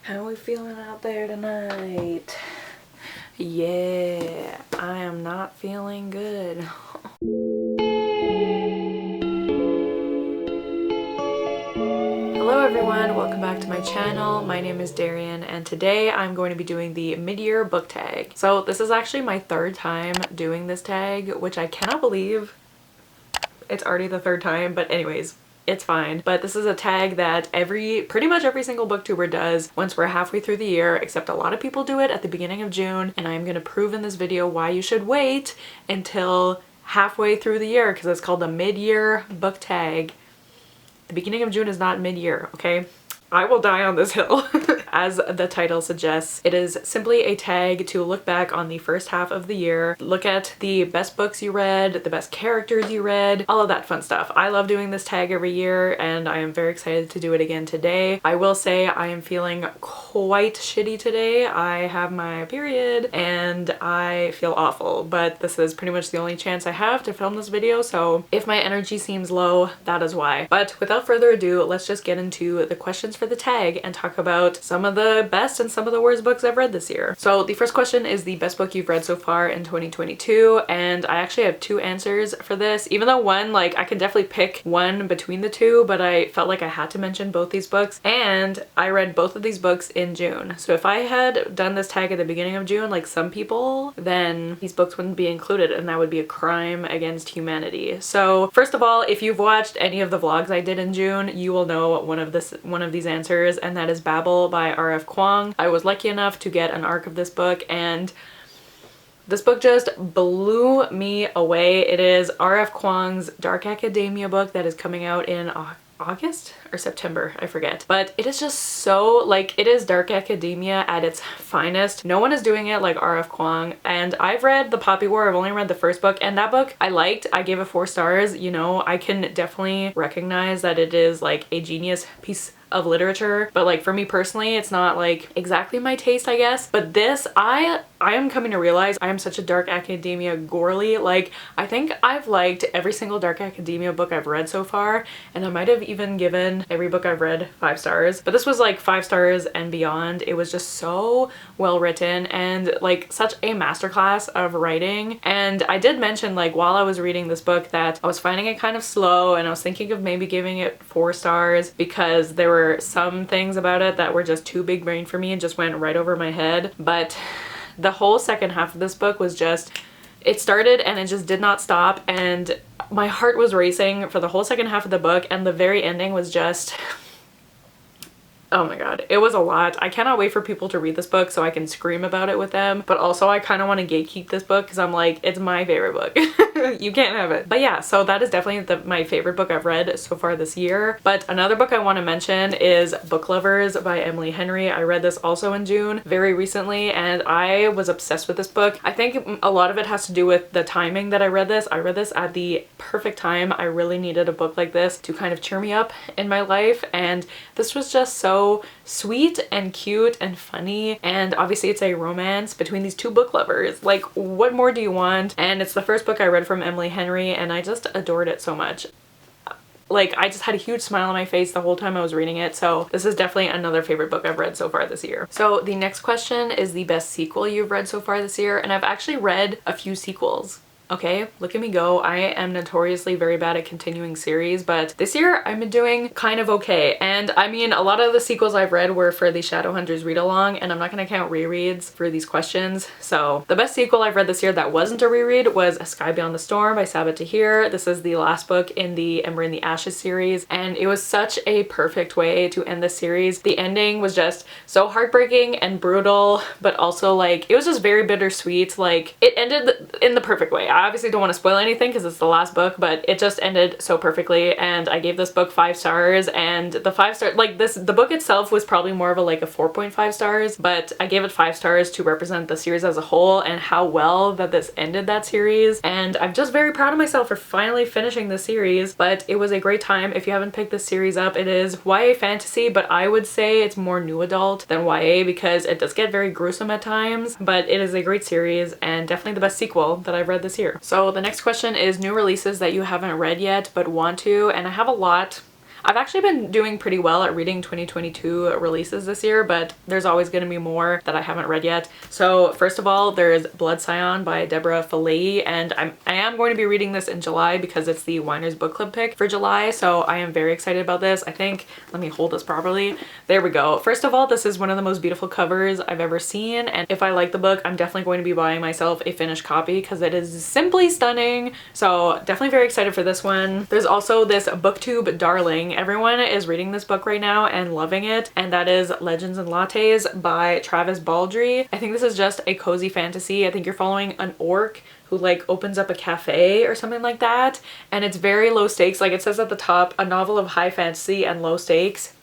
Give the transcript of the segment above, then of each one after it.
How are we feeling out there tonight? Yeah, I am not feeling good. Hello everyone, welcome back to my channel. My name is Darian and today I'm going to be doing the mid-year book tag. So this is actually my third time doing this tag, which I cannot believe it's already the third time, but anyways, it's fine. But this is a tag that pretty much every single booktuber does once we're halfway through the year, except a lot of people do it at the beginning of June, and I'm going to prove in this video why you should wait until halfway through the year, because it's called the mid-year book tag. The beginning of June is not mid-year, okay? I will die on this hill. As the title suggests, it is simply a tag to look back on the first half of the year, look at the best books you read, the best characters you read, all of that fun stuff. I love doing this tag every year and I am very excited to do it again today. I will say I am feeling quite shitty today. I have my period and I feel awful, but this is pretty much the only chance I have to film this video, so if my energy seems low, that is why. But without further ado, let's just get into the questions for the tag and talk about some of the best and some of the worst books I've read this year. So the first question is the best book you've read so far in 2022, and I actually have two answers for this, even though one, like, I can definitely pick one between the two, but I felt like I had to mention both these books, and I read both of these books in June. So if I had done this tag at the beginning of June, like some people, then these books wouldn't be included, and that would be a crime against humanity. So first of all, if you've watched any of the vlogs I did in June, you will know one of these answers, and that is Babel by R.F. Kuang. I was lucky enough to get an ARC of this book, and this book just blew me away. It is R.F. Kuang's Dark Academia book that is coming out in August or September, I forget. But it is just so, like, it is Dark Academia at its finest. No one is doing it like R.F. Kuang, and I've read The Poppy War. I've only read the first book, and that book I liked. I gave it 4 stars. You know, I can definitely recognize that it is like a genius piece of literature, but like for me personally, it's not like exactly my taste, I guess. But this, I am coming to realize I am such a Dark Academia girly. Like, I think I've liked every single Dark Academia book I've read so far, and I might have even given every book I've read 5 stars, but this was like 5 stars and beyond. It was just so well written and like such a masterclass of writing. And I did mention, like, while I was reading this book, that I was finding it kind of slow, and I was thinking of maybe giving it 4 stars because there were some things about it that were just too big brain for me and just went right over my head. But the whole second half of this book was just, it started and it just did not stop, and my heart was racing for the whole second half of the book, and the very ending was just, oh my god, it was a lot. I cannot wait for people to read this book so I can scream about it with them, but also I kind of want to gatekeep this book because I'm like, it's my favorite book. You can't have it. But yeah, so that is definitely my favorite book I've read so far this year. But another book I want to mention is Book Lovers by Emily Henry. I read this also in June very recently, and I was obsessed with this book. I think a lot of it has to do with the timing that I read this. I read this at the perfect time. I really needed a book like this to kind of cheer me up in my life, and this was just so sweet and cute and funny, and obviously it's a romance between these two book lovers. Like, what more do you want? And it's the first book I read from Emily Henry, and I just adored it so much. Like, I just had a huge smile on my face the whole time I was reading it, so this is definitely another favorite book I've read so far this year. So the next question is the best sequel you've read so far this year, and I've actually read a few sequels. Okay, look at me go. I am notoriously very bad at continuing series, but this year I've been doing kind of okay. And I mean, a lot of the sequels I've read were for the Shadowhunters read-along, and I'm not gonna count rereads for these questions. So the best sequel I've read this year that wasn't a reread was A Sky Beyond the Storm by Sabaa Tahir. This is the last book in the Ember in the Ashes series, and it was such a perfect way to end the series. The ending was just so heartbreaking and brutal, but also, like, it was just very bittersweet. Like, it ended in the perfect way. I obviously don't want to spoil anything because it's the last book, but it just ended so perfectly, and I gave this book 5 stars, and the 5 star, like, the book itself was probably more of a 4.5 stars, but I gave it 5 stars to represent the series as a whole and how well that this ended that series. And I'm just very proud of myself for finally finishing this series. But it was a great time. If you haven't picked this series up, it is YA fantasy, but I would say it's more new adult than YA because it does get very gruesome at times, but it is a great series and definitely the best sequel that I've read this year. So the next question is new releases that you haven't read yet but want to, and I have a lot. I've actually been doing pretty well at reading 2022 releases this year, but there's always going to be more that I haven't read yet. So first of all, there's Blood Scion by Deborah Fillet, and I am going to be reading this in July because it's the Winer's Book Club pick for July, so I am very excited about this. I think, let me hold this properly. There we go. First of all, this is one of the most beautiful covers I've ever seen, and if I like the book, I'm definitely going to be buying myself a finished copy because it is simply stunning. So definitely very excited for this one. There's also this booktube darling. Everyone is reading this book right now and loving it, and that is Legends and Lattes by Travis Baldree. I think this is just a cozy fantasy. I think you're following an orc who like opens up a cafe or something like that, and it's very low stakes. Like it says at the top, a novel of high fantasy and low stakes.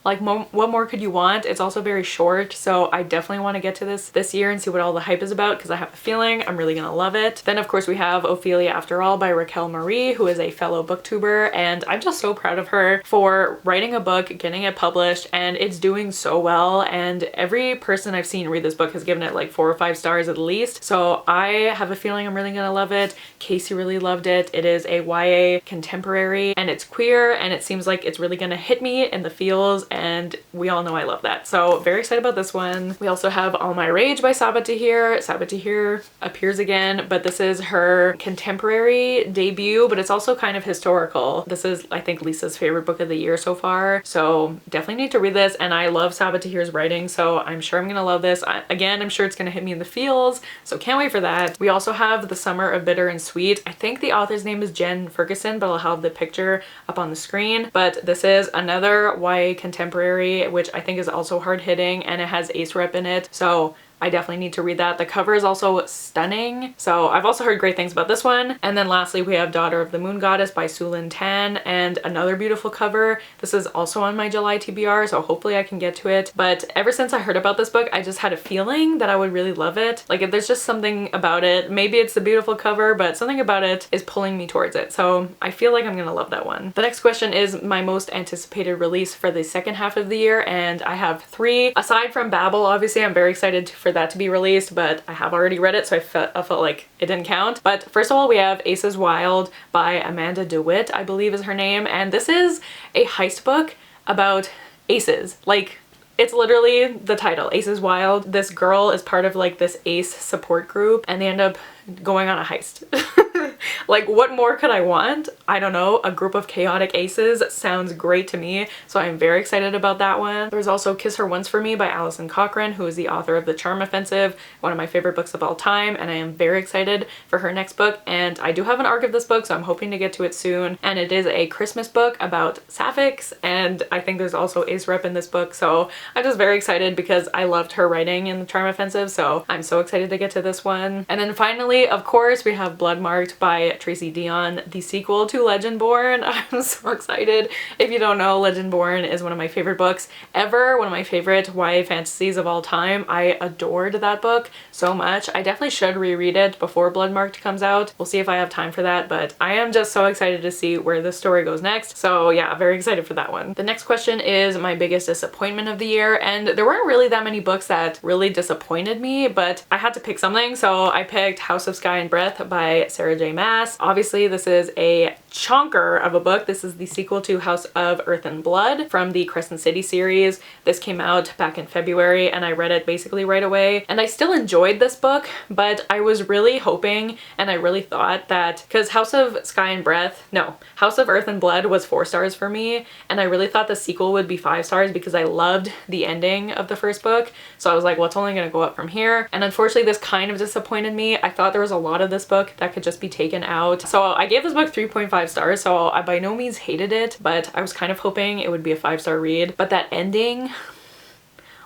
Like, what more could you want? It's also very short, so I definitely want to get to this year and see what all the hype is about because I have a feeling I'm really gonna love it. Then of course we have Ophelia After All by Raquel Marie, who is a fellow booktuber, and I'm just so proud of her for writing a book, getting it published, and it's doing so well. And every person I've seen read this book has given it like 4 or 5 stars at least, so I have a feeling I'm really gonna love it. Kasey really loved it. It is a YA contemporary, and it's queer, and it seems like it's really gonna hit me in the feels, and we all know I love that. So very excited about this one. We also have All My Rage by Sabaa Tahir. Sabaa Tahir appears again, but this is her contemporary debut, but it's also kind of historical. This is, I think, Lisa's favorite book of the year so far, so definitely need to read this, and I love Sabaa Tahir's writing, so I'm sure I'm gonna love this. Again, I'm sure it's gonna hit me in the feels, so can't wait for that. We also have The Summer of Bitter and Sweet. I think the author's name is Jen Ferguson, but I'll have the picture up on the screen. But this is another YA contemporary, which I think is also hard-hitting, and it has Ace Rep in it, so I definitely need to read that. The cover is also stunning, so I've also heard great things about this one. And then lastly, we have Daughter of the Moon Goddess by Sulin Tan, and another beautiful cover. This is also on my July TBR, so hopefully I can get to it. But ever since I heard about this book, I just had a feeling that I would really love it. Like, there's just something about it. Maybe it's the beautiful cover, but something about it is pulling me towards it, so I feel like I'm gonna love that one. The next question is my most anticipated release for the second half of the year, and I have 3. Aside from Babel, obviously I'm very excited for that to be released, but I have already read it, so I felt like it didn't count. But first of all, we have Aces Wild by Amanda DeWitt, I believe is her name, and this is a heist book about aces. Like, it's literally the title, Aces Wild. This girl is part of like this ace support group, and they end up going on a heist. Like, what more could I want? I don't know. A group of chaotic aces sounds great to me, so I'm very excited about that one. There's also Kiss Her Once for Me by Alison Cochrane, who is the author of The Charm Offensive, one of my favorite books of all time, and I am very excited for her next book. And I do have an arc of this book, so I'm hoping to get to it soon. And it is a Christmas book about sapphics, and I think there's also Ace Rep in this book, so I'm just very excited because I loved her writing in The Charm Offensive, so I'm so excited to get to this one. And then finally, of course, we have Blood Marked by Tracy Dion, the sequel to Legendborn. I'm so excited. If you don't know, Legendborn is one of my favorite books ever, one of my favorite YA fantasies of all time. I adored that book so much. I definitely should reread it before Blood Marked comes out. We'll see if I have time for that, but I am just so excited to see where this story goes next. So yeah, very excited for that one. The next question is my biggest disappointment of the year, and there weren't really that many books that really disappointed me, but I had to pick something, so I picked House of Sky and Breath by Sarah J. Maas. Obviously, this is a chonker of a book. This is the sequel to House of Earth and Blood from the Crescent City series. This came out back in February, and I read it basically right away, and I still enjoyed this book, but I was really hoping, and I really thought that, because House of Earth and Blood was 4 stars for me, and I really thought the sequel would be 5 stars because I loved the ending of the first book, so I was like, well, it's only gonna go up from here. And unfortunately, this kind of disappointed me. I thought there was a lot of this book that could just be taken out, so I gave this book 3.5 stars, so I by no means hated it, but I was kind of hoping it would be a 5-star read. But that ending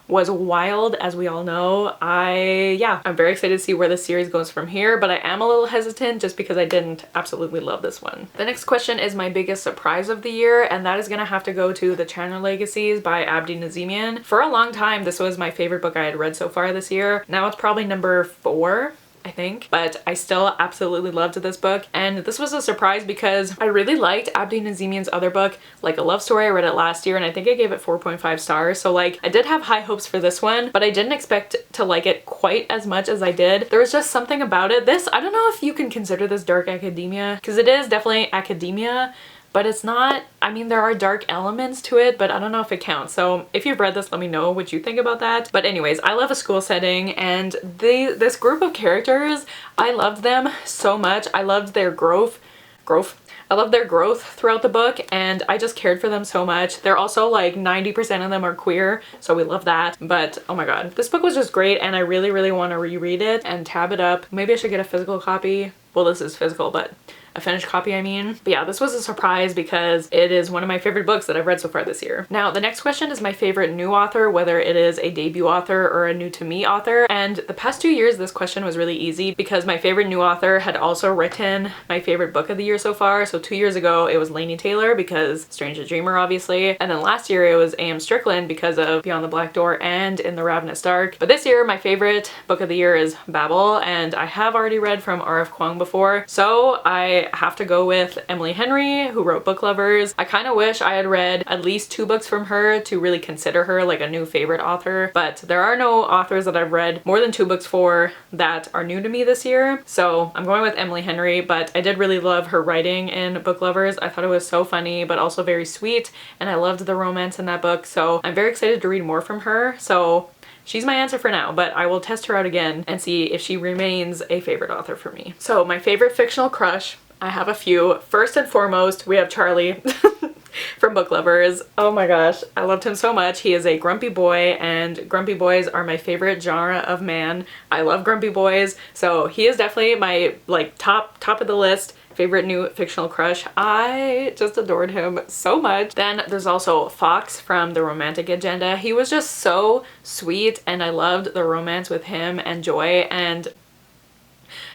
was wild, as we all know. I'm very excited to see where this series goes from here, but I am a little hesitant just because I didn't absolutely love this one. The next question is my biggest surprise of the year, and that is gonna have to go to The Chandler Legacies by Abdi Nazemian. For a long time, this was my favorite book I had read so far this year. Now it's probably number 4, I think, but I still absolutely loved this book, and this was a surprise because I really liked Abdi Nazemian's other book, Like a Love Story. I read it last year, and I think I gave it 4.5 stars, so like I did have high hopes for this one, but I didn't expect to like it quite as much as I did. There was just something about it. I don't know if you can consider this dark academia, because it is definitely academia, but it's not, I mean, there are dark elements to it, but I don't know if it counts. So if you've read this, let me know what you think about that. But anyways, I love a school setting, and this group of characters, I loved them so much. I loved their growth. I love their growth throughout the book, and I just cared for them so much. They're also like 90% of them are queer, so we love that. But oh my god, this book was just great, and I really, really want to reread it and tab it up. Maybe I should get a physical copy. Well, this is physical, but a finished copy, I mean. But yeah, this was a surprise because it is one of my favorite books that I've read so far this year. Now, the next question is my favorite new author, whether it is a debut author or a new to me author. And the past 2 years, this question was really easy because my favorite new author had also written my favorite book of the year so far. So 2 years ago, it was Laini Taylor because Stranger Dreamer, obviously. And then last year, it was A.M. Strickland because of Beyond the Black Door and In the Ravenous Dark. But this year, my favorite book of the year is Babel, and I have already read from R.F. Kuang before. So I have to go with Emily Henry, who wrote Book Lovers. I kind of wish I had read at least 2 books from her to really consider her like a new favorite author, but there are no authors that I've read more than 2 books for that are new to me this year. So I'm going with Emily Henry, but I did really love her writing in Book Lovers. I thought it was so funny, but also very sweet, and I loved the romance in that book. So I'm very excited to read more from her. So she's my answer for now, but I will test her out again and see if she remains a favorite author for me. So my favorite fictional crush, I have a few. First and foremost, we have Charlie from Book Lovers. Oh my gosh, I loved him so much. He is a grumpy boy, and grumpy boys are my favorite genre of man. I love grumpy boys, so he is definitely my like top of the list favorite new fictional crush. I just adored him so much. Then there's also Fox from The Romantic Agenda. He was just so sweet, and I loved the romance with him and Joy, and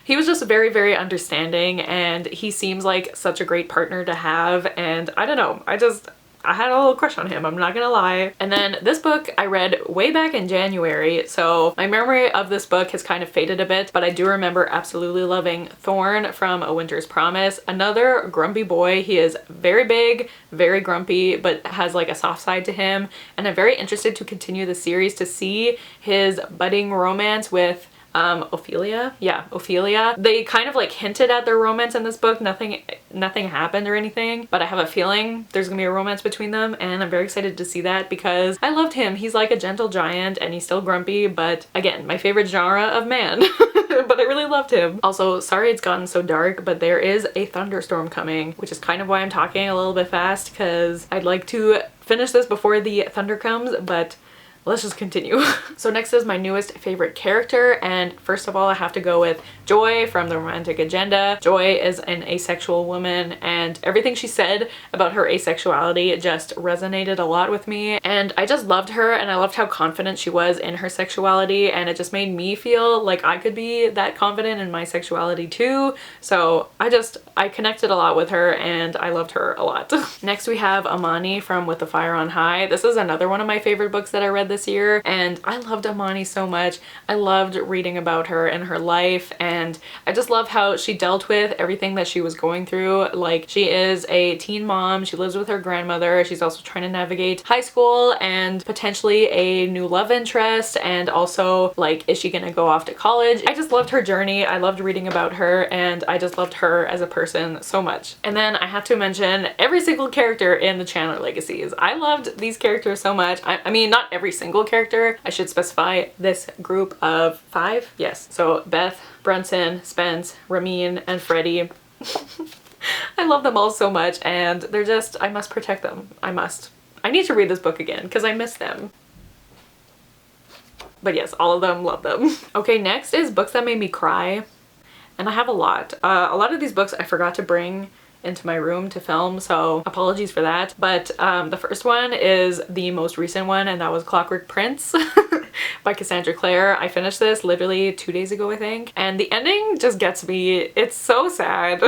he was just very, very understanding, and he seems like such a great partner to have, and I don't know, I had a little crush on him, I'm not gonna lie. And then this book I read way back in January, so my memory of this book has kind of faded a bit, but I do remember absolutely loving Thorn from A Winter's Promise. Another grumpy boy. He is very big, very grumpy, but has like a soft side to him, and I'm very interested to continue the series to see his budding romance with Ophelia. Yeah, Ophelia. They kind of like hinted at their romance in this book. Nothing happened or anything, but I have a feeling there's gonna be a romance between them, and I'm very excited to see that because I loved him. He's like a gentle giant, and he's still grumpy, but again, my favorite genre of man. But I really loved him. Also, sorry it's gotten so dark, but there is a thunderstorm coming, which is kind of why I'm talking a little bit fast, because I'd like to finish this before the thunder comes, but let's just continue. So next is my newest favorite character, and first of all I have to go with Joy from The Romantic Agenda. Joy is an asexual woman, and everything she said about her asexuality just resonated a lot with me, and I just loved her, and I loved how confident she was in her sexuality, and it just made me feel like I could be that confident in my sexuality too. So I connected a lot with her, and I loved her a lot. Next we have Amani from With the Fire on High. This is another one of my favorite books that I read this year, and I loved Amani so much. I loved reading about her and her life, and I just love how she dealt with everything that she was going through. Like, she is a teen mom, she lives with her grandmother, she's also trying to navigate high school and potentially a new love interest, and also like, is she gonna go off to college? I just loved her journey. I loved reading about her, and I just loved her as a person so much. And then I have to mention every single character in the Chandler Legacies. I loved these characters so much. I mean, not every single character. I should specify this group of 5. Yes. So Beth, Brunson, Spence, Ramin, and Freddie. I love them all so much, and they're just, I must protect them. I must. I need to read this book again because I miss them. But yes, all of them, love them. Okay, next is books that made me cry. And I have a lot. A lot of these books I forgot to bring into my room to film, so apologies for that. But the first one is the most recent one, and that was Clockwork Prince by Cassandra Clare. I finished this literally 2 days ago, I think, and the ending just gets me. It's so sad.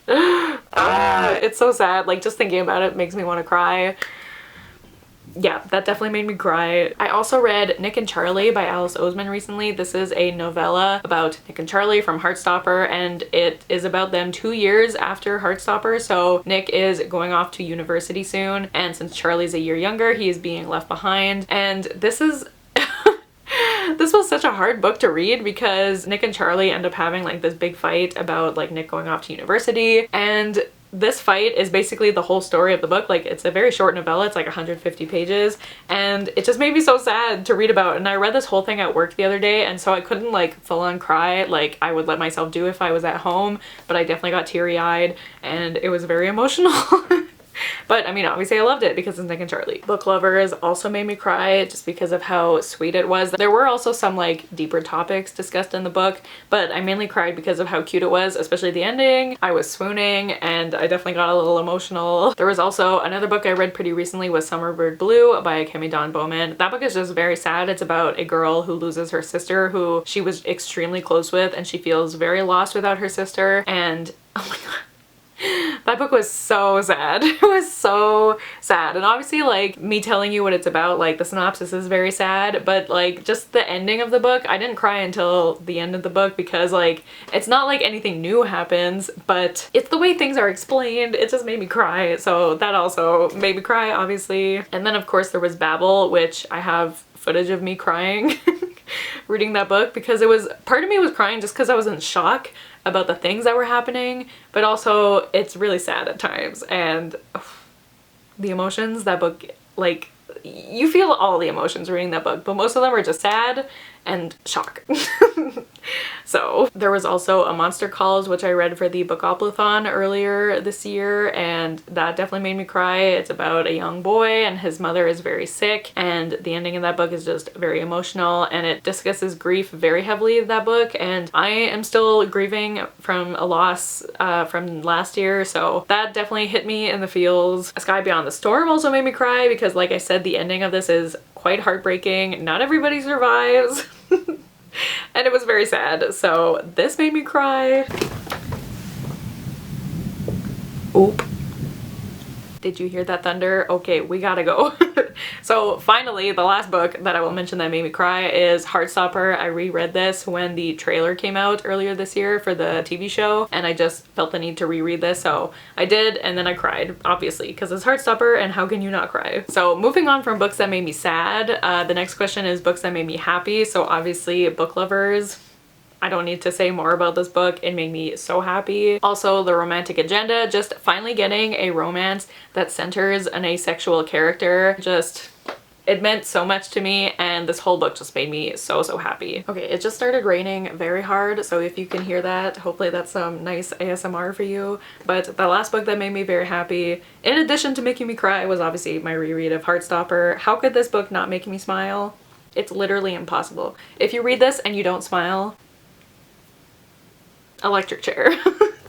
It's so sad. Like, just thinking about it makes me want to cry. Yeah, that definitely made me cry. I also read Nick and Charlie by Alice Oseman recently. This is a novella about Nick and Charlie from Heartstopper, and it is about them 2 years after Heartstopper. So Nick is going off to university soon, and since Charlie's a year younger, he is being left behind. And this is this was such a hard book to read because Nick and Charlie end up having like this big fight about like Nick going off to university, and this fight is basically the whole story of the book. Like, it's a very short novella, it's like 150 pages, and it just made me so sad to read about. And I read this whole thing at work the other day, and so I couldn't like full on cry like I would let myself do if I was at home, but I definitely got teary-eyed and it was very emotional. But I mean, obviously I loved it because it's Nick and Charlie. Book Lovers also made me cry just because of how sweet it was. There were also some like deeper topics discussed in the book, but I mainly cried because of how cute it was, especially the ending. I was swooning and I definitely got a little emotional. There was also another book I read pretty recently was Summerbird Blue by Kimmy Dawn Bowman. That book is just very sad. It's about a girl who loses her sister who she was extremely close with, and she feels very lost without her sister. And oh my god, that book was so sad. It was so sad. And obviously, like, me telling you what it's about, like, the synopsis is very sad, but like just the ending of the book, I didn't cry until the end of the book because like it's not like anything new happens, but it's the way things are explained. It just made me cry. So that also made me cry, obviously. And then of course there was Babel, which I have footage of me crying reading that book, because it was, part of me was crying just because I was in shock about the things that were happening, but also it's really sad at times. And the emotions that book, like, you feel all the emotions reading that book, but most of them are just sad and shock. So there was also A Monster Calls, which I read for the Bookoplathon earlier this year, and that definitely made me cry. It's about a young boy and his mother is very sick, and the ending of that book is just very emotional, and it discusses grief very heavily in that book, and I am still grieving from a loss from last year, so that definitely hit me in the feels. A Sky Beyond the Storm also made me cry because, like I said, the ending of this is quite heartbreaking. Not everybody survives. And it was very sad, so this made me cry. Oop. Did you hear that thunder? Okay, we gotta go. So finally, the last book that I will mention that made me cry is Heartstopper. I reread this when the trailer came out earlier this year for the TV show, and I just felt the need to reread this, so I did, and then I cried, obviously, because it's Heartstopper, and how can you not cry? So moving on from books that made me sad, the next question is books that made me happy. So obviously, Book Lovers. I don't need to say more about this book. It made me so happy. Also, The Romantic Agenda, just finally getting a romance that centers an asexual character. Just, it meant so much to me, and this whole book just made me so happy. Okay, it just started raining very hard, so if you can hear that, hopefully that's some nice ASMR for you. But the last book that made me very happy, in addition to making me cry, was obviously my reread of Heartstopper. How could this book not make me smile? It's literally impossible. If you read this and you don't smile, electric chair.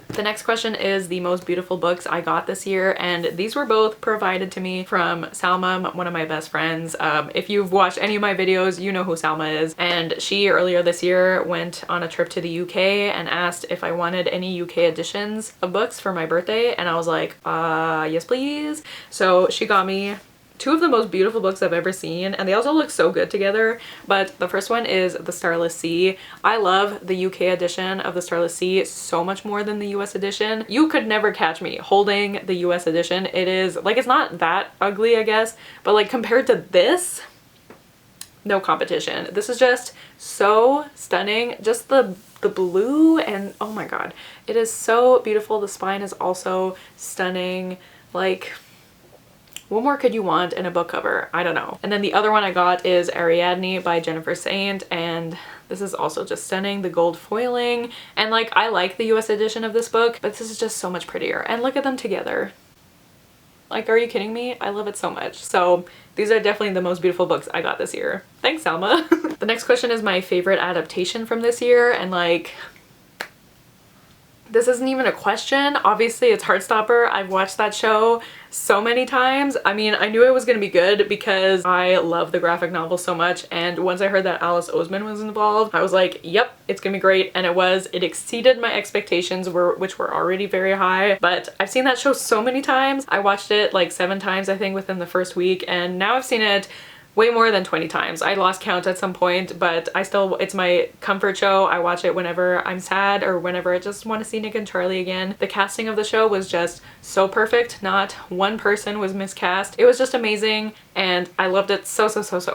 The next question is the most beautiful books I got this year, and these were both provided to me from Salma, one of my best friends. If you've watched any of my videos, you know who Salma is, and she earlier this year went on a trip to the UK and asked if I wanted any UK editions of books for my birthday, and I was like, yes please. So she got me two of the most beautiful books I've ever seen, and they also look so good together. But the first one is The Starless Sea. I love the UK edition of The Starless Sea so much more than the US edition. You could never catch me holding the US edition. It is, like, it's not that ugly, I guess, but like compared to this, no competition. This is just so stunning. Just the blue, and oh my god, it is so beautiful. The spine is also stunning. Like, what more could you want in a book cover? I don't know. And then the other one I got is Ariadne by Jennifer Saint, and this is also just stunning. The gold foiling, and like, I like the US edition of this book, but this is just so much prettier. And look at them together. Like, are you kidding me? I love it so much. So these are definitely the most beautiful books I got this year. Thanks, Salma. The next question is my favorite adaptation from this year, and like, this isn't even a question. Obviously, it's Heartstopper. I've watched that show so many times. I mean, I knew it was gonna be good because I love the graphic novel so much, and once I heard that Alice Oseman was involved, I was like, yep, it's gonna be great, and it was. It exceeded my expectations, which were already very high, but I've seen that show so many times. I watched it like 7 times, I think, within the first week, and now I've seen it way more than 20 times. I lost count at some point, but I still, it's my comfort show. I watch it whenever I'm sad or whenever I just want to see Nick and Charlie again. The casting of the show was just so perfect. Not one person was miscast. It was just amazing. and I loved it so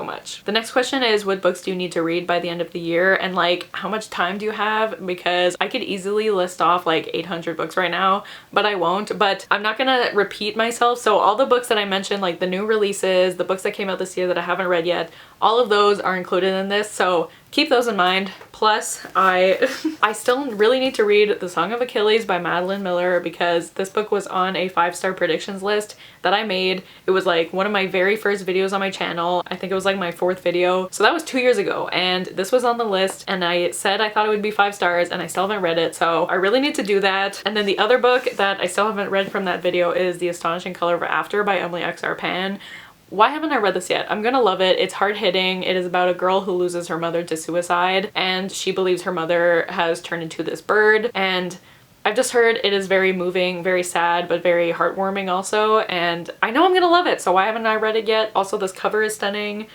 much. The next question is, what books do you need to read by the end of the year, and like how much time do you have? Because I could easily list off like 800 books right now, but I won't. But I'm not gonna repeat myself, so all the books that I mentioned, like the new releases, the books that came out this year that I haven't read yet, all of those are included in this, so keep those in mind. Plus, I still really need to read The Song of Achilles by Madeline Miller, because this book was on a 5-star predictions list that I made. It was like one of my very first videos on my channel. I think it was like my 4th video. So that was 2 years ago, and this was on the list, and I said I thought it would be 5 stars, and I still haven't read it, so I really need to do that. And then the other book that I still haven't read from that video is The Astonishing Color of After by Emily X.R. Pan. Why haven't I read this yet? I'm gonna love it. It's hard-hitting. It is about a girl who loses her mother to suicide, and she believes her mother has turned into this bird, and I've just heard it is very moving, very sad, but very heartwarming also, and I know I'm gonna love it, so why haven't I read it yet? Also, this cover is stunning.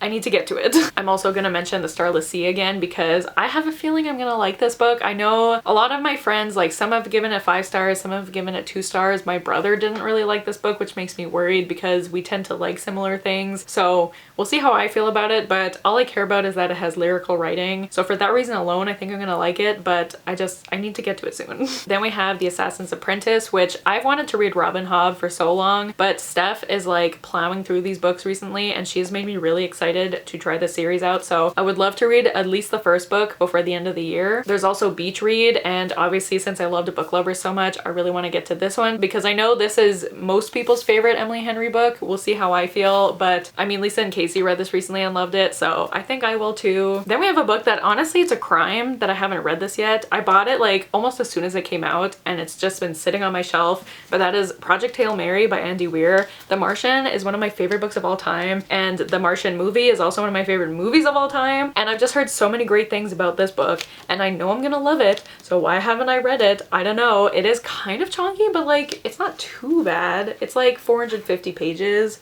I need to get to it. I'm also gonna mention The Starless Sea again, because I have a feeling I'm gonna like this book. I know a lot of my friends, like some have given it 5 stars, some have given it 2 stars. My brother didn't really like this book, which makes me worried because we tend to like similar things. So we'll see how I feel about it, but all I care about is that it has lyrical writing. So for that reason alone, I think I'm gonna like it, but I need to get to it soon. Then we have The Assassin's Apprentice, which I've wanted to read Robin Hobb for so long, but Steph is like plowing through these books recently, and she's made me really excited to try the series out, so I would love to read at least the first book before the end of the year. There's also Beach Read, and obviously since I loved Book Lovers so much, I really want to get to this one because I know this is most people's favorite Emily Henry book. We'll see how I feel, but I mean, Lisa and Casey read this recently and loved it, so I think I will too. Then we have a book that honestly, it's a crime that I haven't read this yet. I bought it like almost as soon as it came out, and it's just been sitting on my shelf, but that is Project Hail Mary by Andy Weir. The Martian is one of my favorite books of all time, and The Martian movie is also one of my favorite movies of all time, and I've just heard so many great things about this book, and I know I'm gonna love it, so why haven't I read it? I don't know. It is kind of chunky, but like it's not too bad. It's like 450 pages.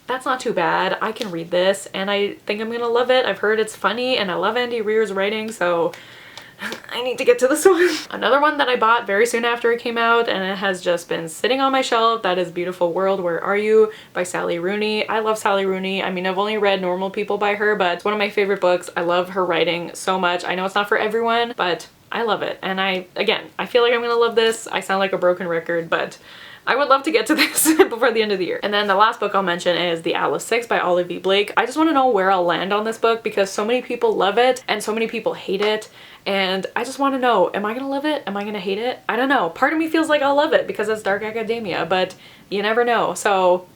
That's not too bad. I can read this, and I think I'm gonna love it. I've heard it's funny, and I love Andy Weir's writing, so I need to get to this one. Another one that I bought very soon after it came out, and it has just been sitting on my shelf, that is Beautiful World, Where Are You by Sally Rooney. I love Sally Rooney. I mean, I've only read Normal People by her, but it's one of my favorite books. I love her writing so much. I know it's not for everyone, but I love it. And I feel like I'm gonna love this. I sound like a broken record, but I would love to get to this before the end of the year. And then the last book I'll mention is The Atlas Six by Olive V. Blake. I just want to know where I'll land on this book because so many people love it and so many people hate it. And I just want to know, am I gonna love it? Am I gonna hate it? I don't know. Part of me feels like I'll love it because it's dark academia, but you never know. So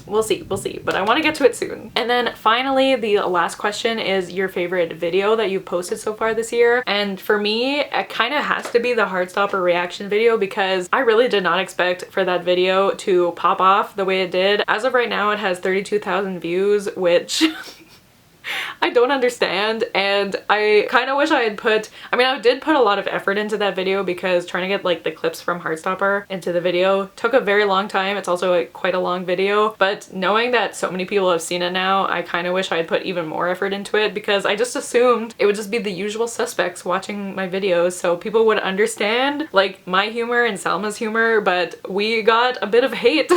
we'll see, but I want to get to it soon. And then finally, the last question is your favorite video that you've posted so far this year. And for me, it kind of has to be the Heartstopper reaction video because I really did not expect for that video to pop off the way it did. As of right now, it has 32,000 views, which I don't understand, and I kind of wish I had put, I mean, I did put a lot of effort into that video because trying to get like the clips from Heartstopper into the video took a very long time. It's also quite a long video, but knowing that so many people have seen it now, I kind of wish I had put even more effort into it because I just assumed it would just be the usual suspects watching my videos so people would understand like my humor and Salma's humor, but we got a bit of hate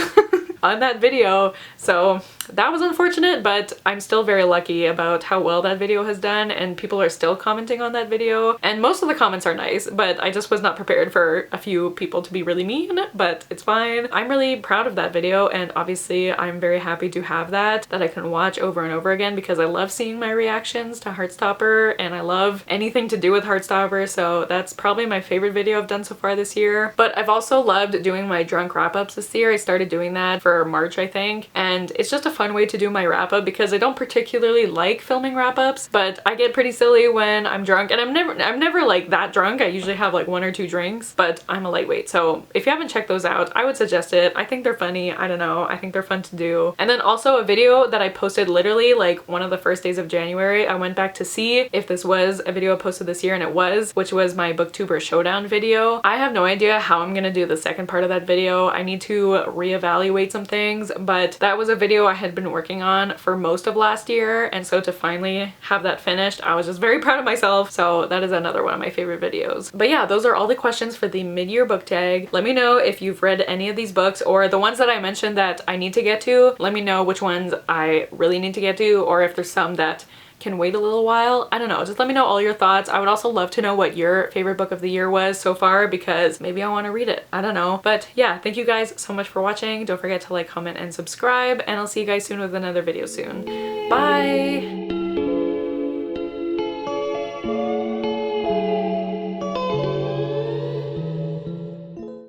on that video, so that was unfortunate, but I'm still very lucky about how well that video has done, and people are still commenting on that video, and most of the comments are nice, but I just was not prepared for a few people to be really mean, but it's fine. I'm really proud of that video, and obviously I'm very happy to have that I can watch over and over again because I love seeing my reactions to Heartstopper, and I love anything to do with Heartstopper, so that's probably my favorite video I've done so far this year. But I've also loved doing my drunk wrap-ups this year. I started doing that for March, I think, and it's just a fun way to do my wrap-up because I don't particularly like filming wrap-ups, but I get pretty silly when I'm drunk, and I'm never like that drunk. I usually have like 1 or 2 drinks, but I'm a lightweight, so if you haven't checked those out, I would suggest it. I think they're funny. I don't know, I think they're fun to do. And then also a video that I posted literally like one of the first days of January. I went back to see if this was a video I posted this year, and it was, which was my booktuber showdown video. I have no idea how I'm gonna do the second part of that video. I need to reevaluate some things, but that was a video I had had been working on for most of last year, and so to finally have that finished, I was just very proud of myself. So that is another one of my favorite videos. But yeah, those are all the questions for the mid-year book tag. Let me know if you've read any of these books, or the ones that I mentioned that I need to get to. Let me know which ones I really need to get to, or if there's some that can wait a little while. I don't know, just let me know all your thoughts. I would also love to know what your favorite book of the year was so far, because maybe I want to read it. I don't know. But yeah, thank you guys so much for watching. Don't forget to like, comment, and subscribe, and I'll see you guys soon with another video soon. Bye!